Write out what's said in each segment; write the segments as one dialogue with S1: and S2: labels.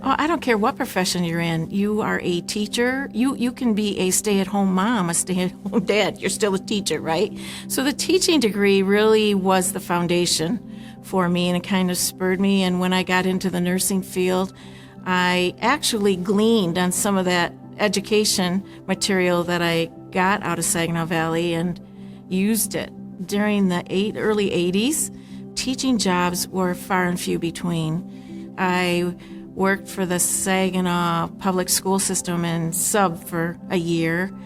S1: Oh, I don't care what profession you're in. You are a teacher. You can be a stay-at-home mom, a stay-at-home dad. You're still a teacher, right? So the teaching degree really was the foundation for me, and it kind of spurred me. And when I got into the nursing field, I actually gleaned on some of that education material that I got out of Saginaw Valley and used it. During the early 80s, teaching jobs were far and few between. I worked for the Saginaw public school system and sub for a year,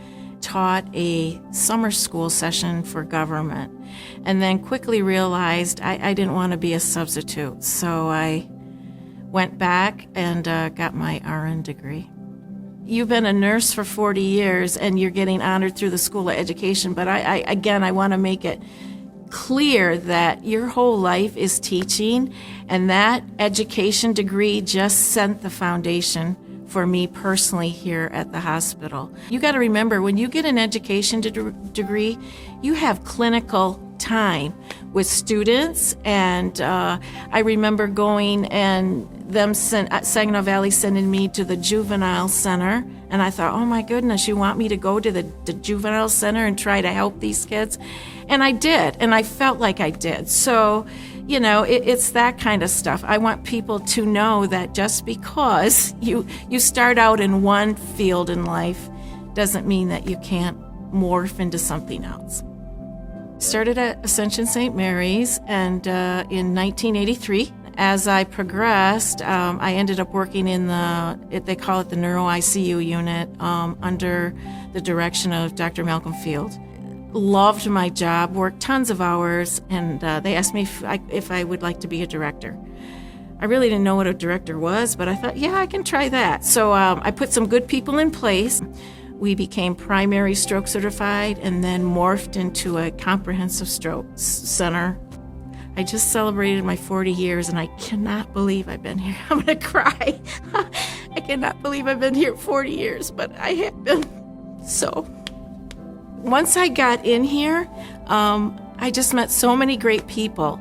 S1: taught a summer school session for government, and then quickly realized I didn't want to be a substitute. So I went back and got my RN degree. You've been a nurse for 40 years and you're getting honored through the School of Education, but I want to make it clear that your whole life is teaching, and that education degree just set the foundation for me personally here at the hospital. You got to remember, when you get an education degree, you have clinical time with students, and I remember going and Saginaw Valley sending me to the juvenile center, and I thought, oh my goodness, you want me to go to the juvenile center and try to help these kids? And I did, and I felt like I did. So, it's that kind of stuff. I want people to know that just because you start out in one field in life doesn't mean that you can't morph into something else. Started at Ascension St. Mary's, and in 1983, as I progressed, I ended up working in they call it the neuro ICU unit, under the direction of Dr. Malcolm Field. Loved my job, worked tons of hours, and they asked me if I would like to be a director. I really didn't know what a director was, but I thought, yeah, I can try that. So I put some good people in place. We became primary stroke certified and then morphed into a comprehensive stroke center. I just celebrated my 40 years, and I cannot believe I've been here. I'm going to cry. I cannot believe I've been here 40 years, but I have been. So once I got in here, I just met so many great people,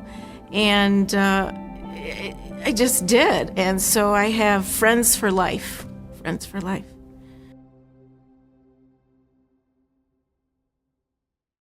S1: and I just did. And so I have friends for life. Friends for life.